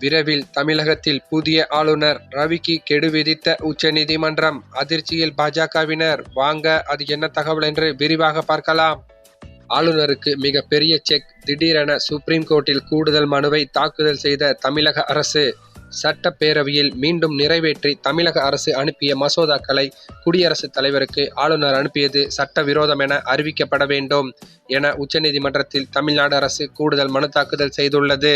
விரைவில் தமிழகத்தில் புதிய ஆளுநர் ரவிக்கு கெடு விதித்த உச்சநீதிமன்றம். அதிர்ச்சியில் பாஜகவினர். வாங்க அது என்ன தகவல் என்று விரிவாக பார்க்கலாம். ஆளுநருக்கு மிக பெரிய செக். திடீரென சுப்ரீம் கோர்ட்டில் கூடுதல் மனுவை தாக்குதல் செய்த தமிழக அரசு. சட்டப்பேரவையில் மீண்டும் நிறைவேற்றி தமிழக அரசு அனுப்பிய மசோதாக்களை குடியரசுத் தலைவருக்கு ஆளுநர் அனுப்பியது சட்டவிரோதம் என அறிவிக்கப்பட வேண்டும் என உச்சநீதிமன்றத்தில் தமிழ்நாடு அரசு கூடுதல் மனு தாக்குதல் செய்துள்ளது.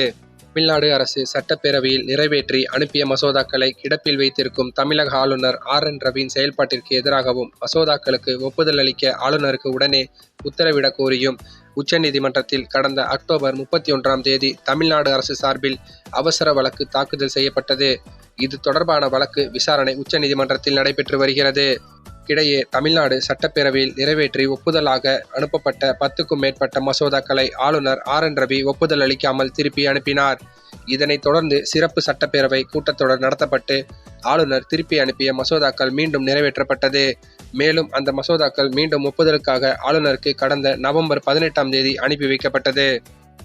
தமிழ்நாடு அரசு சட்டப்பேரவையில் நிறைவேற்றி அனுப்பிய மசோதாக்களை கிடப்பில் வைத்திருக்கும் தமிழக ஆளுநர் RN ரவியின் செயல்பாட்டிற்கு எதிராகவும் மசோதாக்களுக்கு ஒப்புதல் அளிக்க ஆளுநருக்கு உடனே உத்தரவிடக் கோரியும் உச்சநீதிமன்றத்தில் கடந்த அக்டோபர் 31 தமிழ்நாடு அரசு சார்பில் அவசர வழக்கு தாக்குதல் செய்யப்பட்டது. இது தொடர்பான வழக்கு விசாரணை உச்சநீதிமன்றத்தில் நடைபெற்று வருகிறது. இடையே தமிழ்நாடு சட்டப்பேரவையில் நிறைவேற்றி ஒப்புதலாக அனுப்பப்பட்ட 10க்கும் மேற்பட்ட மசோதாக்களை ஆளுநர் RN ரவி ஒப்புதல் அளிக்காமல் திருப்பி அனுப்பினார். இதனைத் தொடர்ந்து சிறப்பு சட்டப்பேரவை கூட்டத்தொடர் நடத்தப்பட்டு ஆளுநர் திருப்பி அனுப்பிய மசோதாக்கள் மீண்டும் நிறைவேற்றப்பட்டது. மேலும் அந்த மசோதாக்கள் மீண்டும் ஒப்புதலுக்காக ஆளுநருக்கு கடந்த நவம்பர் 18 அனுப்பி வைக்கப்பட்டது.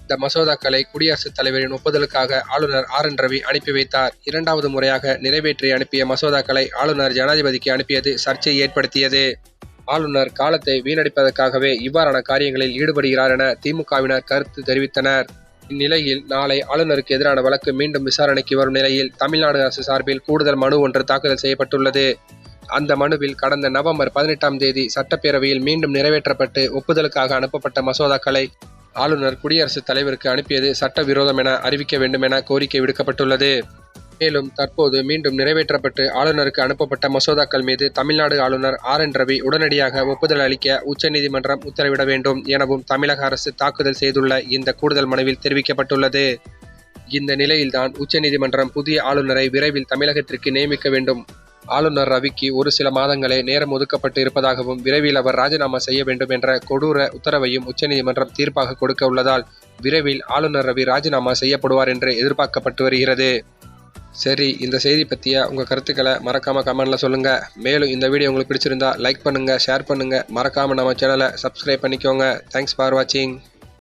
இந்த மசோதாக்களை குடியரசுத் தலைவரின் ஒப்புதலுக்காக ஆளுநர் RN ரவி அனுப்பி வைத்தார். இரண்டாவது முறையாக நிறைவேற்றி அனுப்பிய மசோதாக்களை ஆளுநர் ஜனாதிபதிக்கு அனுப்பியது சர்ச்சையை ஏற்படுத்தியது. ஆளுநர் காலத்தை வீணடிப்பதற்காகவே இவ்வாறான காரியங்களில் ஈடுபடுகிறார் என திமுகவினர் கருத்து தெரிவித்தனர். இந்நிலையில் நாளை ஆளுநருக்கு எதிரான வழக்கு மீண்டும் விசாரணைக்கு வரும் நிலையில் தமிழ்நாடு அரசு சார்பில் கூடுதல் மனு ஒன்று தாக்கல் செய்யப்பட்டுள்ளது. அந்த மனுவில் கடந்த நவம்பர் 18 சட்டப்பேரவையில் மீண்டும் நிறைவேற்றப்பட்டு ஒப்புதலுக்காக அனுப்பப்பட்ட மசோதாக்களை ஆளுநர் குடியரசுத் தலைவருக்கு அனுப்பியது சட்டவிரோதம் என அறிவிக்க வேண்டும் என கோரிக்கை விடுக்கப்பட்டுள்ளது. மேலும் தற்போது மீண்டும் நிறைவேற்றப்பட்டு ஆளுநருக்கு அனுப்பப்பட்ட மசோதாக்கள் மீது தமிழ்நாடு ஆளுநர் RN ரவி உடனடியாக ஒப்புதல் அளிக்க உச்சநீதிமன்றம் உத்தரவிட வேண்டும் எனவும் தமிழக அரசு தாக்குதல் செய்துள்ள இந்த கூடுதல் மனுவில் தெரிவிக்கப்பட்டுள்ளது. இந்த நிலையில்தான் உச்சநீதிமன்றம் புதிய ஆளுநரை விரைவில் தமிழகத்திற்கு நியமிக்க வேண்டும். ஆளுநர் ரவிக்கு ஒரு சில மாதங்களே நேரம் ஒதுக்கப்பட்டு இருப்பதாகவும் விரைவில் அவர் ராஜினாமா செய்ய வேண்டும் என்ற கொடூர உத்தரவையும் உச்சநீதிமன்றம் தீர்ப்பாக கொடுக்க உள்ளதால் விரைவில் ஆளுநர் ரவி ராஜினாமா செய்யப்படுவார் என்று எதிர்பார்க்கப்பட்டு வருகிறது. சரி, இந்த செய்தி பற்றிய உங்கள் கருத்துக்களை மறக்காமல் கமெண்ட்ல சொல்லுங்க. மேலும் இந்த வீடியோ உங்களுக்கு பிடிச்சிருந்தா லைக் பண்ணுங்க, ஷேர் பண்ணுங்க, மறக்காம நம்ம சேனலை சப்ஸ்கிரைப் பண்ணிக்கோங்க. தேங்க்ஸ் ஃபார் வாட்சிங்.